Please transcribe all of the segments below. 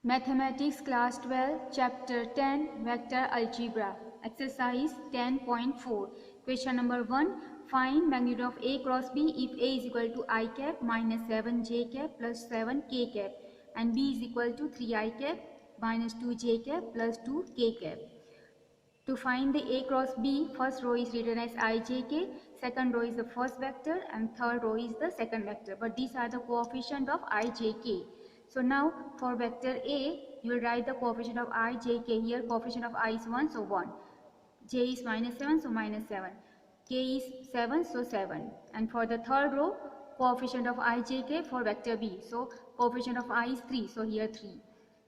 Mathematics Class 12, Chapter 10, Vector Algebra, Exercise 10.4. Question number 1. Find magnitude of A cross B if A is equal to I cap minus 7J cap plus 7K cap and B is equal to 3I cap minus 2J cap plus 2K cap. To find the A cross B, first row is written as IJK, second row is the first vector and third row is the second vector. But these are the coefficient of IJK. So now for vector A, you will write the coefficient of IJK. Here coefficient of I is 1, so 1. J is minus 7, so minus 7. K is 7, so 7. And for the third row, coefficient of IJK for vector B. So coefficient of I is 3, so here 3.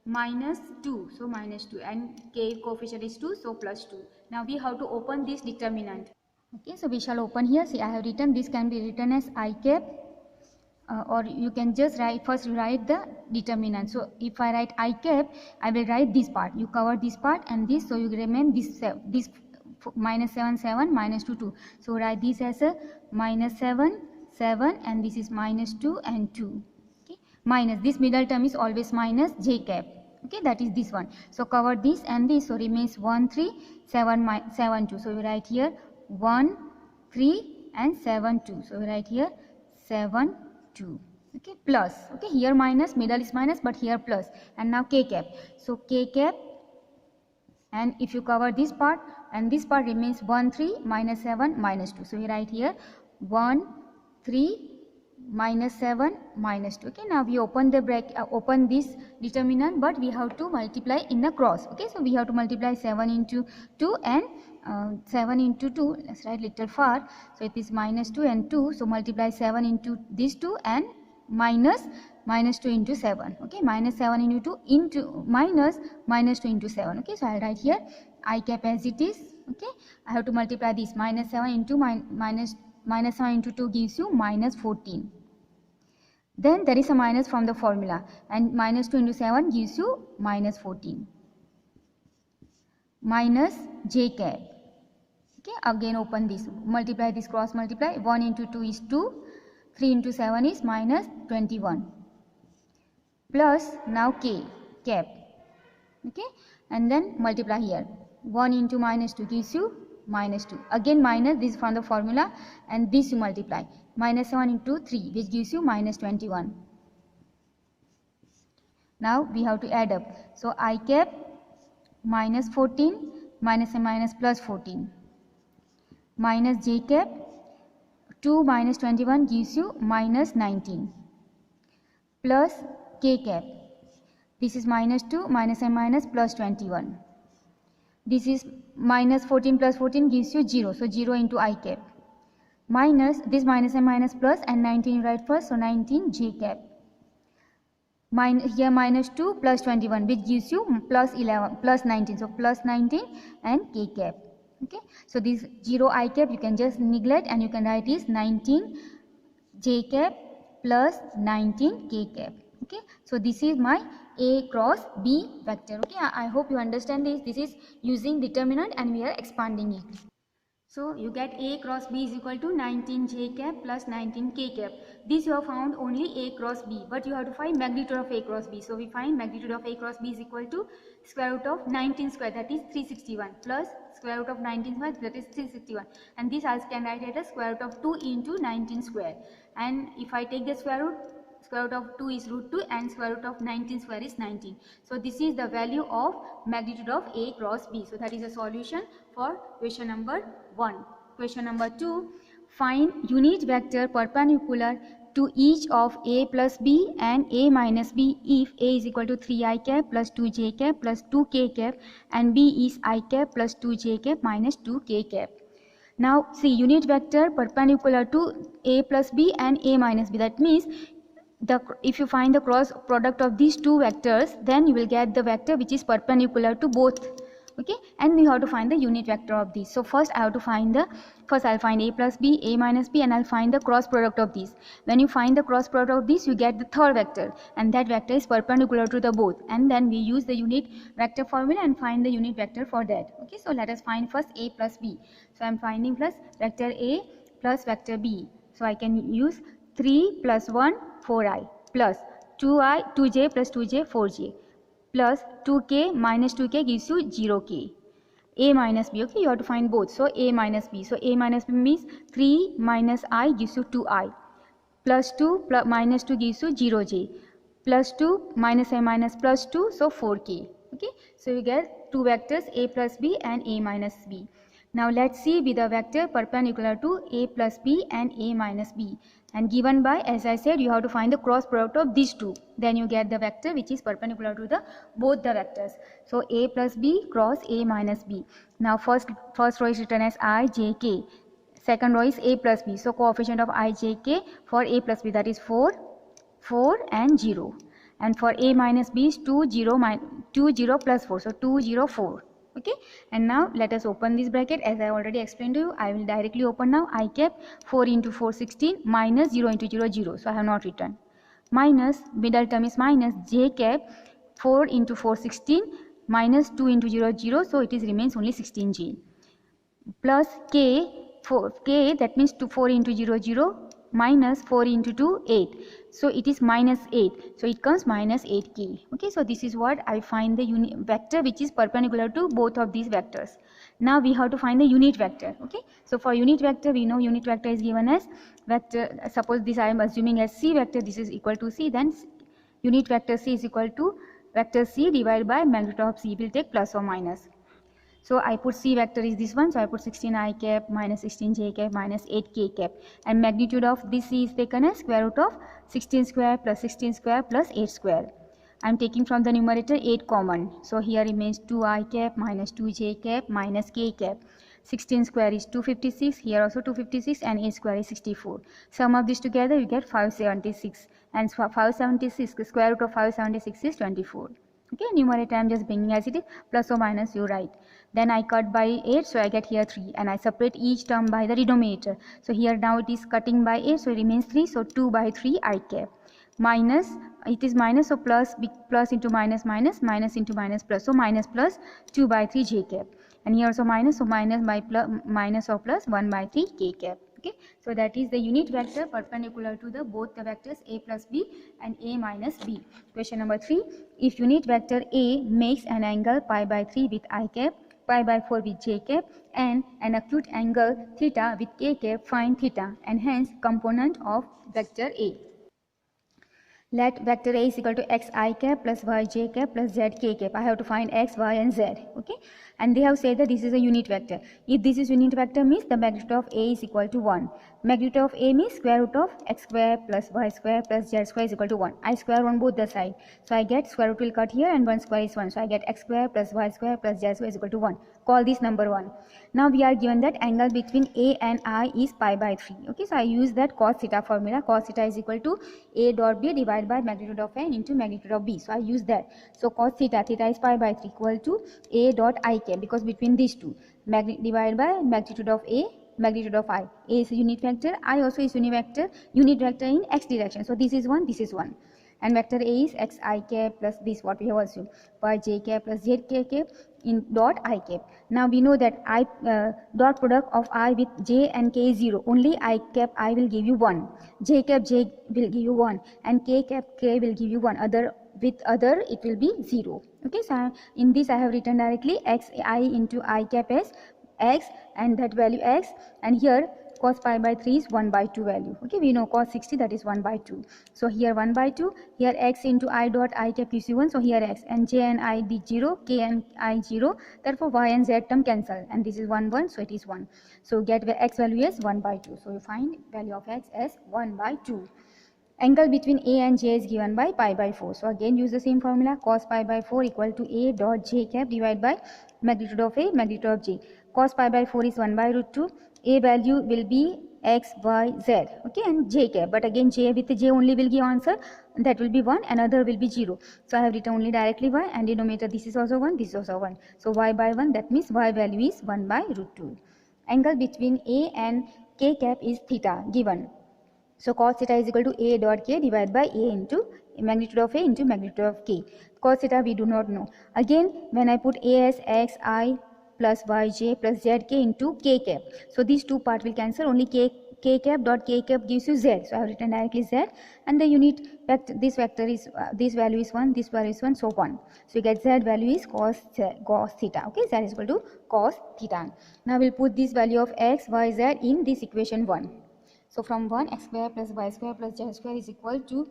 Minus 2, so minus 2, and K coefficient is 2, so plus 2. Now we have to open this determinant. Okay, so we shall open here. See, I have written, this can be written as I cap, or you can just first write the determinant. So if I write I cap, I will write this part. You cover this part and this, so you remain this minus 7, 7, minus 2, 2. So write this as a minus 7, 7, and this is minus 2 and 2. Okay, minus, this middle term is always minus J cap. Okay, that is this one. So cover this and this, so remains 1, 3, 7, 7, 2. So we write here 1, 3 and 7, 2. So we write here 7, 2. Okay, plus. Okay, here minus, middle is minus, but here plus. And now K cap. So K cap, and if you cover this part and this part remains 1, 3, minus 7, minus 2. So we write here 1, 3, minus 7, minus 2. Okay, now we open the bracket, open this determinant, but we have to multiply in the cross. Okay, so we have to multiply 7 into 2 and 7 into 2. Let's write little far. So it is minus 2 and 2. So multiply 7 into these 2 and minus 2 into 7. Okay, minus 7 into 2 into minus 2 into 7. Okay, so I'll write here I cap as it is. Okay, I have to multiply this minus 7 into minus 7 into 2 gives you minus 14. Then there is a minus from the formula, and minus 2 into 7 gives you minus 14. Minus J cap. Okay, again open this, multiply this, cross multiply. 1 into 2 is 2, 3 into 7 is minus 21. Plus now K cap. Okay, and then multiply here. 1 into minus 2 gives you minus 2. Again minus, this is from the formula, and this you multiply. Minus 7 into 3, which gives you minus 21. Now we have to add up. So I cap minus 14, minus and minus plus 14. Minus J cap, 2 minus 21 gives you minus 19. Plus K cap. This is minus 2, minus and minus plus 21. This is minus 14 plus 14 gives you 0. So 0 into I cap. Minus, this minus and minus plus, and 19 you write first. So 19 J cap. Here minus 2 plus 21, which gives you plus 11, plus 19. So plus 19 and K cap. Okay. So this 0 I cap you can just neglect, and you can write is 19 J cap plus 19 K cap. Okay, so this is my A cross B vector. Okay, I hope you understand this. This is using determinant and we are expanding it. So you get A cross B is equal to 19 J cap plus 19 K cap. This you have found only A cross B, but you have to find magnitude of A cross B. So we find magnitude of A cross B is equal to square root of 19 square, that is 361, plus square root of 19 square, that is 361. And this I can write it as square root of 2 into 19 square. And if I take the square root of 2 is root 2 and square root of 19 square is 19. So this is the value of magnitude of A cross B. So that is a solution for question number 1. Question number 2. Find unit vector perpendicular to each of A plus B and A minus B if A is equal to 3I cap plus 2J cap plus 2K cap and B is I cap plus 2J cap minus 2K cap. Now see, unit vector perpendicular to A plus B and A minus B. That means if you find the cross product of these two vectors, then you will get the vector which is perpendicular to both. Okay, and we have to find the unit vector of these. So first I have to find I'll find A plus B, A minus B, and I'll find the cross product of these. When you find the cross product of these, you get the third vector, and that vector is perpendicular to the both. And then we use the unit vector formula and find the unit vector for that. Okay, so let us find first A plus B. So I'm finding plus vector A plus vector B. So I can use 3 plus 1, 4i, plus 2j plus 2j, 4j. plus 2k minus 2k gives you 0k. A minus b, okay, you have to find both. So a minus b. So a minus b means 3 minus I gives you 2i. Plus 2 plus minus 2 gives you 0j. Plus 2 minus a minus plus 2, so 4k. Okay, so you get two vectors a plus b and a minus b. Now let's see with the vector perpendicular to a plus b and a minus b, and given by, as I said, you have to find the cross product of these two, then you get the vector which is perpendicular to the both the vectors. So a plus b cross a minus b. Now first row is written as I j k, second row is a plus b, so coefficient of I j k for a plus b, that is 4 and 0, and for a minus b is 2 0 plus 4, so 2 0 4. Okay, and now let us open this bracket. As I already explained to you, I will directly open now. I kept 4 into 4 16 minus 0 into 0 0, so I have not written, minus middle term is minus j cap 4 into 4 16 minus 2 into 0 0, so it is remains only 16j, plus k that means 4 into 0 0 minus 4 into 2 8, so it is minus 8, so it comes minus 8k. Okay, so this is what I find the vector which is perpendicular to both of these vectors. Now we have to find the unit vector. Okay, so for unit vector we know unit vector is given as vector, suppose this I am assuming as c vector, this is equal to c, then unit vector c is equal to vector c divided by magnitude of c, will take plus or minus. So I put c vector is this one, so I put 16i cap minus 16j cap minus 8k cap, and magnitude of this c is taken as square root of 16 square plus 16 square plus 8 square. I am taking from the numerator 8 common, so here remains 2i cap minus 2j cap minus k cap. 16 square is 256, here also 256, and 8 square is 64. Sum of this together you get 576, and 576 square root of 576 is 24. Okay, numerator I am just bringing as it is, plus or minus you write. Then I cut by 8, so I get here 3, and I separate each term by the denominator. So here now it is cutting by 8, so it remains 3, so 2 by 3 I cap. Minus, it is minus, so plus into minus minus, minus into minus plus, so minus plus 2 by 3 j cap. And here also minus, so minus by plus, minus or plus 1 by 3 k cap. Okay, so that is the unit vector perpendicular to the both the vectors a plus b and a minus b. Question number 3. If unit vector a makes an angle pi by 3 with I cap, pi by 4 with j cap, and an acute angle theta with k cap, find theta, and hence component of vector a. Let vector a is equal to xi cap plus yj cap plus zk cap. I have to find x, y and z. Okay, and they have said that this is a unit vector. If this is unit vector means the magnitude of a is equal to 1. Magnitude of a means square root of x square plus y square plus z square is equal to 1. I square on both the side, so I get square root will cut here and 1 square is 1, so I get x square plus y square plus z square is equal to 1. Call this number 1. Now we are given that angle between a and I is pi by 3. Okay, so I use that cos theta formula. Cos theta is equal to a dot b divided by magnitude of n into magnitude of b, so I use that. So cos theta is pi by 3 equal to a dot I cap, because between these two, divided by magnitude of a, magnitude of I. A is a unit vector, I also is unit vector in x direction, so this is 1, this is 1. And vector a is xi cap plus this, what we have assumed, by j cap plus zk cap in dot I cap. Now we know that I dot product of I with j and k is 0. Only I cap I will give you 1, j cap j will give you 1, and k cap k will give you 1. With other it will be 0. Okay, so in this I have written directly xi into I cap as x, and that value x, and here cos pi by 3 is 1 by 2 value. Okay, we know cos 60, that is 1 by 2. So here 1 by 2, here x into I dot I cap gives you 1, so here x, and j and I did 0, k and I 0, therefore y and z term cancel, and this is 1 1, so it is 1. So get x value as 1 by 2. So you find value of x as 1 by 2. Angle between a and j is given by pi by 4. So again use the same formula, cos pi by 4 equal to a dot j cap divided by magnitude of a, magnitude of j. Cos pi by 4 is 1 by root 2. A value will be x, y, z. Okay, and j cap. But again j with j only will give answer. That will be 1, another will be 0. So I have written only directly y, and denominator this is also 1, this is also 1. So y by 1, that means y value is 1 by root 2. Angle between a and k cap is theta given. So cos theta is equal to a dot k divided by a into magnitude of a into magnitude of k. Cos theta we do not know. Again, when I put a as x I plus yj plus zk into k cap, so these two part will cancel, only k k cap dot k cap gives you z, so I have written directly z, and the unit vector, this vector is this value is 1, this value is 1, so 1. So you get z value is cos theta. Okay, z is equal to cos theta. Now we'll put this value of x, y, z in this equation 1. So from 1, x square plus y square plus z square is equal to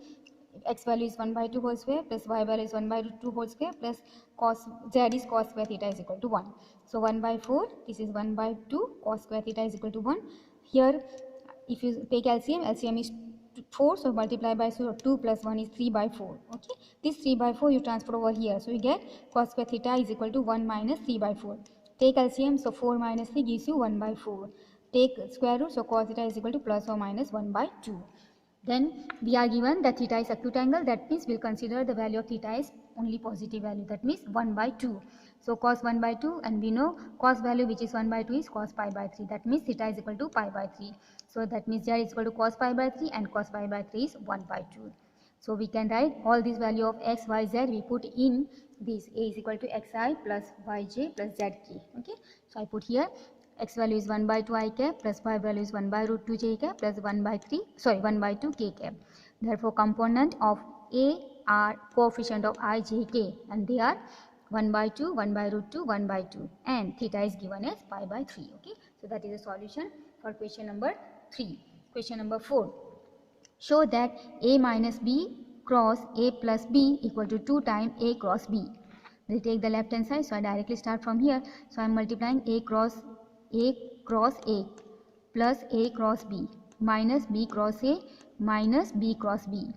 x value is 1 by 2 whole square plus y value is 1 by 2 whole square plus cos z is cos square theta is equal to 1. So 1 by 4, this is 1 by 2, cos square theta is equal to 1. Here if you take LCM, LCM is 4, so multiply by 2 plus 1 is 3 by 4. Okay, this 3 by 4 you transfer over here, so you get cos square theta is equal to 1 minus 3 by 4. Take LCM, so 4 minus 3 gives you 1 by 4. Take square root, so cos theta is equal to plus or minus 1 by 2. Then we are given that theta is acute angle, that means we'll consider the value of theta is only positive value, that means 1 by 2. So cos 1 by 2, and we know cos value which is 1 by 2 is cos pi by 3, that means theta is equal to pi by 3. So that means z is equal to cos pi by 3 and cos pi by 3 is 1 by 2. So we can write all this value of x, y, z, we put in this, a is equal to xi plus yj plus zk. Okay, so I put here x value is 1 by 2 I cap plus y value is 1 by root 2 j cap plus 1 by 2 k cap. Therefore component of a are coefficient of I, j, k, and they are 1 by 2, 1 by root 2, 1 by 2, and theta is given as pi by 3. Okay, so that is a solution for question number 3. Question number 4. Show that a minus b cross a plus b equal to 2 times a cross b. We'll take the left hand side, so I directly start from here. So I am multiplying a cross a plus a cross b minus b cross a minus b cross b.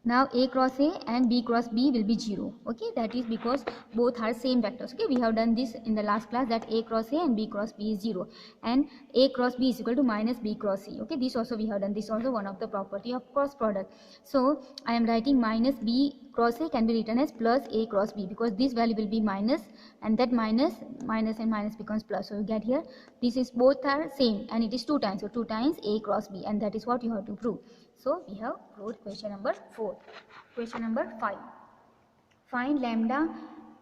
Now a cross a and b cross b will be 0. Okay, that is because both are same vectors. Okay, we have done this in the last class, that a cross a and b cross b is 0, and a cross b is equal to minus b cross c. Okay, this also we have done, this also one of the property of cross product. So I am writing minus b cross a can be written as plus a cross b, because this value will be minus, and that minus and minus becomes plus. So you get here, this is both are same and it is 2 times, so 2 times a cross b, and that is what you have to prove. So we have proved question number 4. Question number 5. Find lambda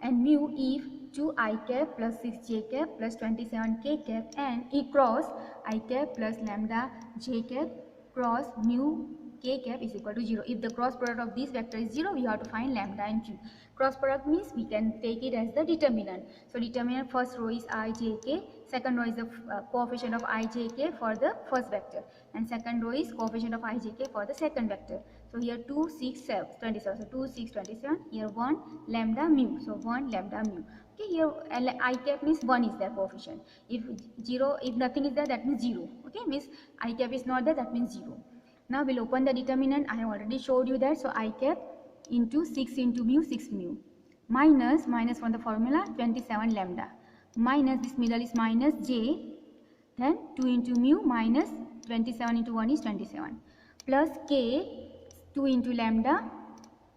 and mu if 2 I cap plus 6 j cap plus 27 k cap and E cross I cap plus lambda j cap cross mu k cap is equal to 0. If the cross product of this vector is 0, we have to find lambda and q. Cross product means we can take it as the determinant. So determinant, first row is I, j, k, second row is the coefficient of I, j, k for the first vector, and second row is coefficient of I, j, k for the second vector. So here 2, 6, 7, 27, so 2, 6, 27, here 1 lambda mu, so 1 lambda mu. Okay, here I cap means 1 is their coefficient. If nothing is there, that means 0. Okay, means I cap is not there, that means 0. Now we'll open the determinant. I have already showed you that. So I cap into 6 into mu, 6 mu, minus from the formula 27 lambda, minus this middle is minus j, then 2 into mu minus 27 into 1 is 27, plus k 2 into lambda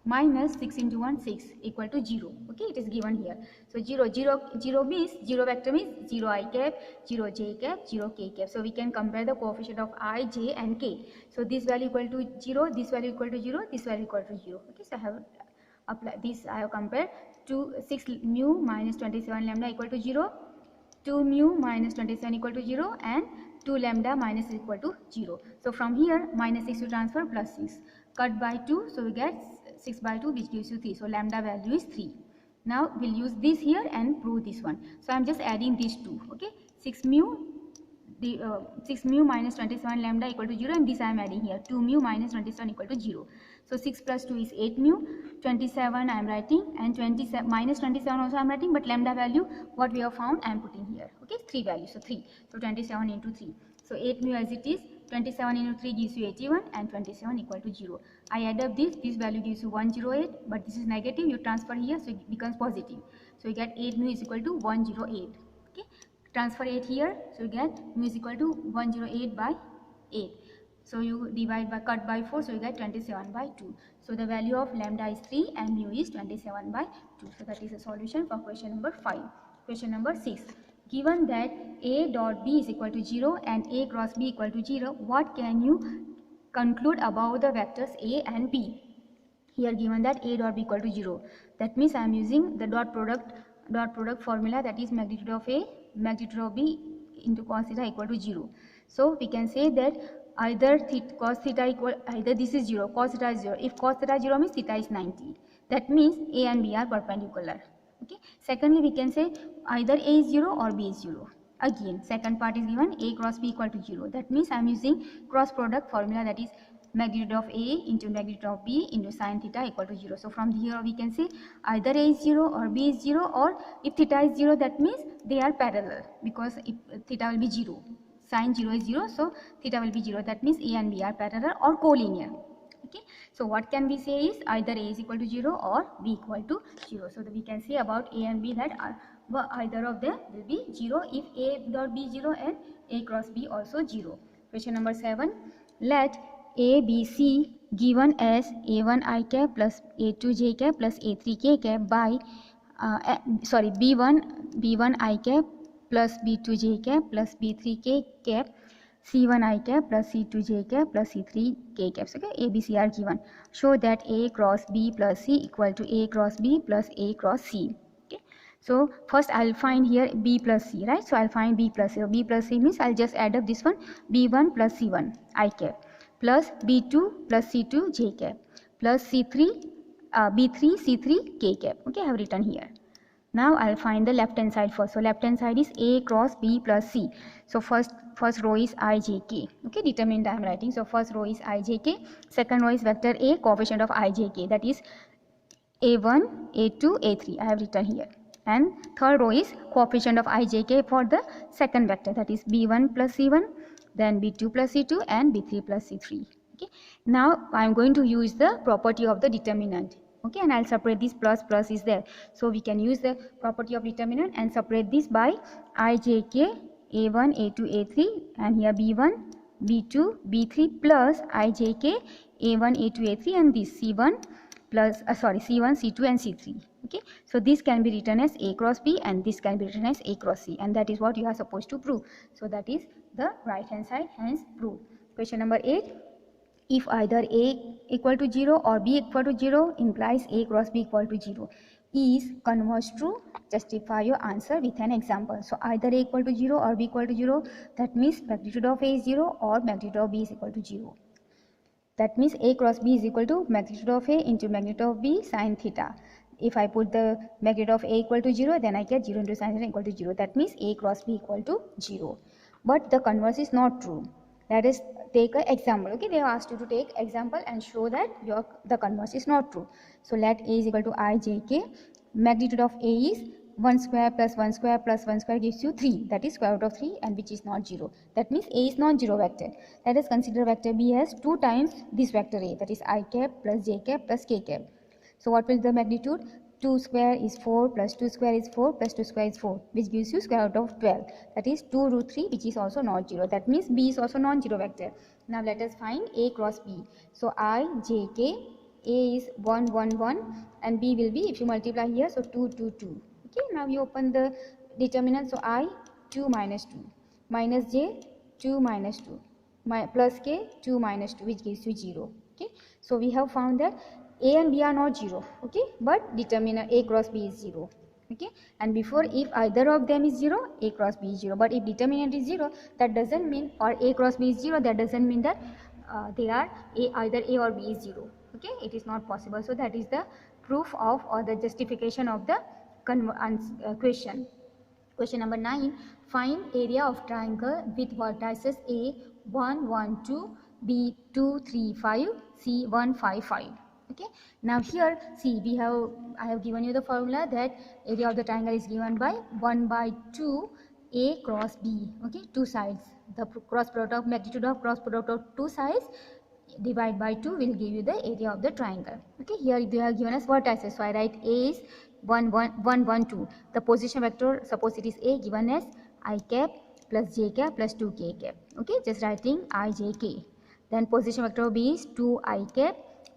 minus 6 into 1 6 equal to 0. Okay, it is given here. So 0 means 0 vector means 0 I cap, 0 j cap, 0 k cap. So we can compare the coefficient of I, j and k. So this value equal to 0, this value equal to 0, this value equal to 0. Okay, so I have applied this, I have compared 6 mu minus 27 lambda equal to 0, 2 mu minus 27 equal to 0, and 2 lambda minus is equal to 0. So from here minus 6 to transfer plus 6, cut by 2, so we get 6 by 2 which gives you 3. So lambda value is 3. Now we'll use this here and prove this one. So I'm just adding these two. Okay, 6 mu minus 27 lambda equal to 0, and this I am adding here 2 mu minus 27 equal to 0. So 6 plus 2 is 8 mu, 27 I am writing, and 27 minus 27 also I am writing, but lambda value what we have found I am putting here. Okay, 3 values, so 3. So 27 into 3. So 8 mu as it is, 27 into 3 gives you 81, and 27 equal to 0. I add up this value gives you 108, but this is negative, you transfer here, so it becomes positive. So you get 8 mu is equal to 108. Okay, transfer 8 here, so you get mu is equal to 108 by 8. So you divide by, cut by 4, so you get 27 by 2. So the value of lambda is 3 and mu is 27 by 2. So that is a solution for question number 5. Question number 6. Given that a dot b is equal to 0 and a cross b equal to 0, what can you conclude about the vectors a and b? Here given that a dot b equal to 0, that means I am using the dot product formula, that is magnitude of a magnitude of b into cos theta equal to 0. So we can say that either cos theta equal, either this is 0, cos theta is 0. If cos theta is 0 means theta is 90. That means A and B are perpendicular. Okay. Secondly, we can say either A is 0 or B is 0. Again, second part is given A cross B equal to 0. That means I am using cross product formula, that is magnitude of A into magnitude of B into sin theta equal to 0. So from here we can say either A is 0 or B is 0, or if theta is 0, that means they are parallel, because if theta will be 0. Sin 0 is 0, so theta will be 0. That means A and B are parallel or collinear. Okay, so what can we say is either A is equal to 0 or B equal to 0. So we can say about A and B that either of them will be 0 if A dot B 0 and A cross B also 0. Question number 7. Let A, B, C given as A1 I cap plus A2 J cap plus A3 K cap by B1 I cap plus B2 J cap plus B3 K cap, C1 I cap plus C2 J cap plus C3 K caps. Okay, A, B, C are given. Show that A cross B plus C equal to A cross B plus A cross C. Okay, so first I'll find here B plus C, right? So I'll find B plus C. So B plus C means I'll just add up this one, B1 plus C1 I cap plus B2 plus C2 J cap plus B3 C3 K cap. Okay, I have written here. Now I'll find the left hand side first. So left hand side is A cross B plus C. So first row is IJK. Okay, determinant I am writing. So first row is IJK. Second row is vector A, coefficient of IJK, that is A1, A2, A3. I have written here. And third row is coefficient of IJK for the second vector, that is B1 plus C1, then B2 plus C2 and B3 plus C3. Okay. Now I am going to use the property of the determinant. Okay, and I'll separate this plus is there. So we can use the property of determinant and separate this by IJK A1, A2, A3, and here B1, B2, B3 plus IJK A1, A2, A3, and this C1 plus C1, C2 and C3. Okay, so this can be written as A cross B and this can be written as A cross C, and that is what you are supposed to prove. So that is the right hand side, hence prove. Question number 8. If either A equal to 0 or B equal to 0 implies A cross B equal to 0 is converge true, justify your answer with an example. So either A equal to 0 or B equal to 0, that means magnitude of A is 0 or magnitude of B is equal to 0. That means A cross B is equal to magnitude of A into magnitude of B sin theta. If I put the magnitude of A equal to 0, then I get 0 into sin theta equal to 0. That means A cross B equal to 0. But the converse is not true. Let us take an example. Okay, they have asked you to take example and show that the converse is not true. So let A is equal to IJK. Magnitude of A is 1 square plus 1 square plus 1 square gives you 3. That is square root of 3, and which is not 0. That means A is non-zero vector. Let us consider vector B as 2 times this vector A, that is I cap plus J cap plus K cap. So what will be the magnitude? 2 square is 4 plus 2 square is 4 plus 2 square is 4, which gives you square root of 12. That is 2 root 3, which is also not 0. That means B is also non-zero vector. Now let us find A cross B. So I, J, K, A is 1, 1, 1 and B will be, if you multiply here, so 2, 2, 2. Okay, now you open the determinant. So I, 2 minus 2, minus J, 2 minus 2, plus K, 2 minus 2, which gives you 0. Okay, so we have found that A and B are not 0, okay, but determinant A cross B is 0, okay, and before, if either of them is 0, A cross B is 0, but if determinant is 0, that doesn't mean, or A cross B is 0, that doesn't mean that they are either A or B is 0, okay, it is not possible. So that is the proof of, or the justification of the question. Question number 9. Find area of triangle with vertices A 1, 1, 2, B 2, 3, 5, C 1, 5, 5. Okay, now here see, I have given you the formula that area of the triangle is given by 1 by 2 A cross B. Okay, two sides, the cross product of magnitude of cross product of two sides divide by 2 will give you the area of the triangle. Okay, here they are given as vertices, so I write A is 1, 1, 1, 1, 2. The position vector, suppose it is A, given as I cap plus J cap plus 2K cap. Okay, just writing I, J, K. Then position vector of B is 2 I cap,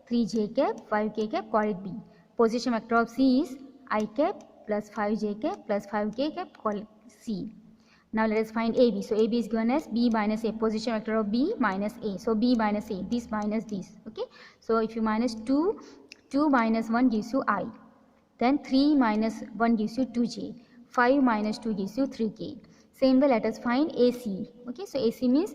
3 J cap, 5 K cap, call it B. Position vector of C is I cap plus 5 J cap plus 5 K cap, call it C. Now let us find AB. So AB is given as B minus A, position vector of B minus A. So B minus A, this minus this. Okay, so if you minus 2, 2 minus 1 gives you I. Then 3 minus 1 gives you 2J. 5 minus 2 gives you 3K. Same way, let us find AC. Okay, so AC means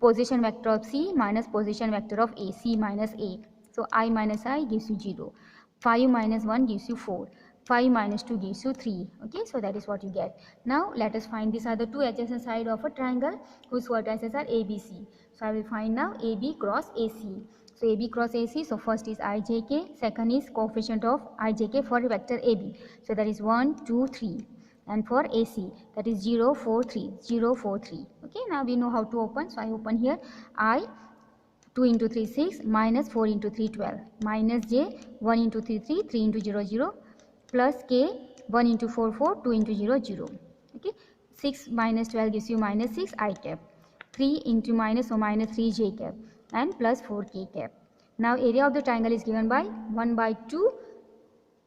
position vector of C minus position vector of A, C minus A. So I minus I gives you 0. 5 minus 1 gives you 4. 5 minus 2 gives you 3. Okay, so that is what you get. Now let us find these are the two adjacent sides of a triangle whose vertices are ABC. So I will find now AB cross AC. So AB cross AC, so first is IJK, second is coefficient of IJK for vector AB. So that is 1, 2, 3. And for AC, that is 0, 4, 3, 0, 4, 3. Okay, now we know how to open. So I open here I 2 into 3 6 minus 4 into 3 12 minus j 1 into 3 3 3 into 0 0 plus k 1 into 4 4 2 into 0 0. Okay, 6 minus 12 gives you minus 6 I cap, 3 into minus, so minus 3 j cap, and plus 4 k cap. Now area of the triangle is given by 1 by 2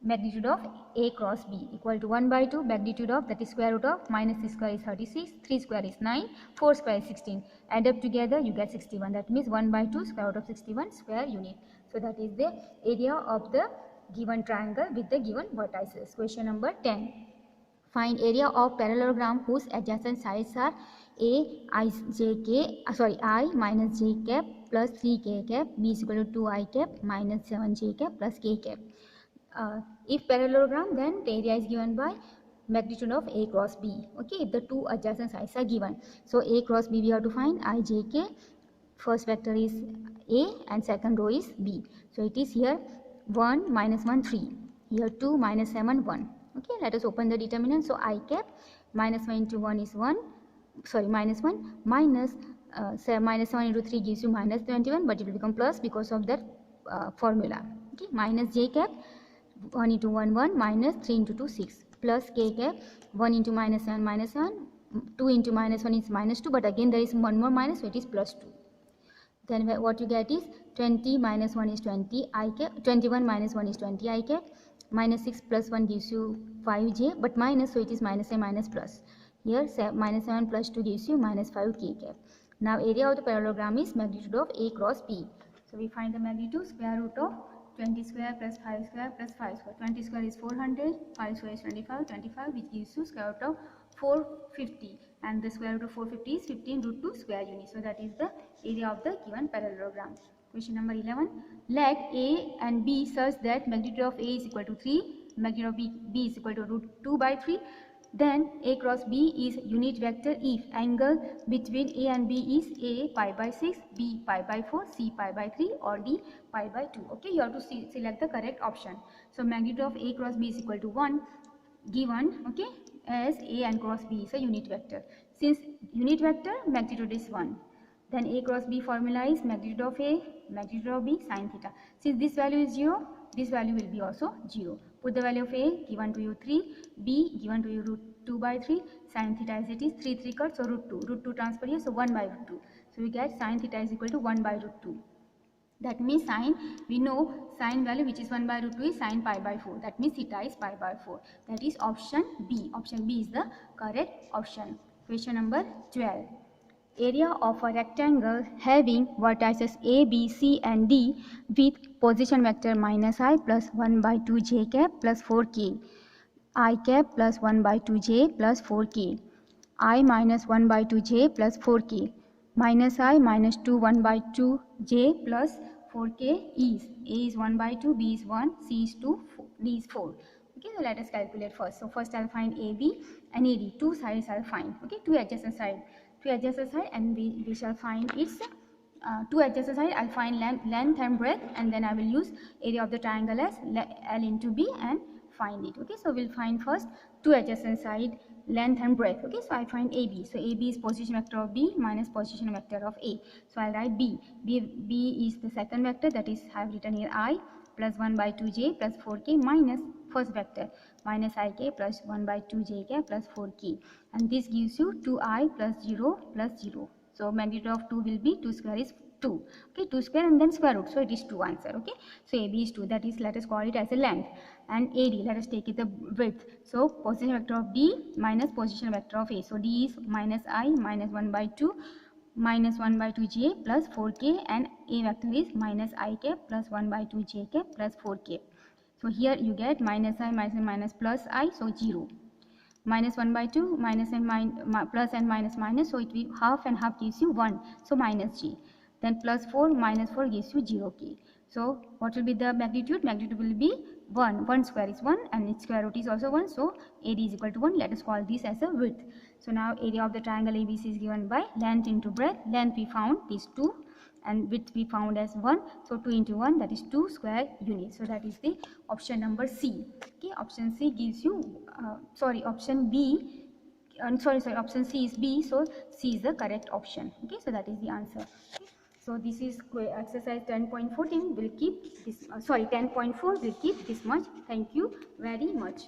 magnitude of A cross B equal to 1 by 2 magnitude of, that is square root of, minus 6 square is 36, 3 square is 9, 4 square is 16. Add up together you get 61. That means 1 by 2 square root of 61 square unit. So that is the area of the given triangle with the given vertices. Question number 10. Find area of parallelogram whose adjacent sides are I minus j cap plus 3k cap, B is equal to 2I cap minus 7j cap plus k cap. If parallelogram, then the area is given by magnitude of A cross B. Okay, if the two adjacent sides are given. So A cross B we have to find IJK. First vector is A and second row is B. So it is here 1 minus 1 3. Here 2 minus 7 1. Okay, let us open the determinant. So I cap minus 1 into 1 is 1. Sorry, minus 1 minus minus 7 into 3 gives you minus 21, but it will become plus because of that formula. Okay, minus j cap 1 into 1 1 minus 3 into 2 6 plus k cap 1 into minus 7 minus 7, 2 into minus 1 is minus 2, but again there is one more minus, so it is plus 2. Then what you get is 20 minus 1 is 20 I cap, 21 minus 1 is 20 I cap, minus 6 plus 1 gives you 5j, but minus, so it is minus a minus plus. Here minus 7 plus 2 gives you minus 5 k cap. Now area of the parallelogram is magnitude of A cross B. So we find the magnitude square root of 20 square plus 5 square plus 5 square. 20 square is 400, 5 square is 25, 25 which gives you square root of 450, and the square root of 450 is 15 root 2 square unit. So that is the area of the given parallelogram. Question number 11. Let A and B such that magnitude of A is equal to 3, magnitude of B is equal to root 2 by 3. Then A cross B is unit vector if angle between A and B is A pi by 6, B pi by 4, C pi by 3 or D pi by 2. Okay, you have to select the correct option. So magnitude of A cross B is equal to 1 given, okay, as A and cross B is a unit vector. Since unit vector, magnitude is 1. Then A cross B formula is magnitude of A, magnitude of B, sin theta. Since this value is 0, this value will be also 0. Put the value of A given to you 3, B given to you root 2 by 3, sin theta as it is 3 3 cut, so root 2. Root 2 transfer here, so 1 by root 2. So we get sin theta is equal to 1 by root 2. That means sin, we know sin value which is 1 by root 2 is sin pi by 4. That means theta is pi by 4. That is option B. Option B is the correct option. Question number 12. Area of a rectangle having vertices A, B, C and D with position vector minus I plus 1 by 2 j cap plus 4k, I cap plus 1 by 2 j plus 4k, I minus 1 by 2 j plus 4k, minus I minus 2 1 by 2 j plus 4k is A is 1 by 2, B is 1, C is 2, D is 4. Okay, so let us calculate first. So first I'll find AB and AD. Two sides I'll find. Okay, two adjacent sides. And we shall find its two adjacent sides. I'll find length and breadth, and then I will use area of the triangle as L into B and find it. Okay, so we'll find first two adjacent side, length and breadth. Okay, so I find AB. So AB is position vector of B minus position vector of A. So I'll write B. B is the second vector, that is I have written here I plus 1 by 2j plus 4k minus first vector minus ik plus 1 by 2jk plus 4k, and this gives you 2I plus 0 plus 0. So magnitude of 2 will be 2 square is 2. Okay, 2 square and then square root, so it is 2 answer. Okay, so AB is 2, that is, let us call it as a length, and AD, let us take it the width. So position vector of D minus position vector of A. So D is minus I minus 1 by 2 minus 1 by 2j plus 4k, and A vector is minus ik plus 1 by 2jk plus 4k. So here you get minus I minus plus I, so 0. minus 1 by 2, minus and plus and minus minus, so it will half and half gives you 1, so minus g. Then plus 4 minus 4 gives you 0 k. So what will be the magnitude? Magnitude will be 1. 1 square is 1 and its square root is also 1, so AD is equal to 1. Let us call this as a width. So now area of the triangle ABC is given by length into breadth. Length we found is 2 and width we found as 1, so 2 into 1, that is 2 square units. So that is the option number C. Okay, option C gives you option B, option C is B, so C is the correct option. Okay, so that is the answer. Okay. So this is exercise 10.14 will keep this 10.4 will keep this much. Thank you very much.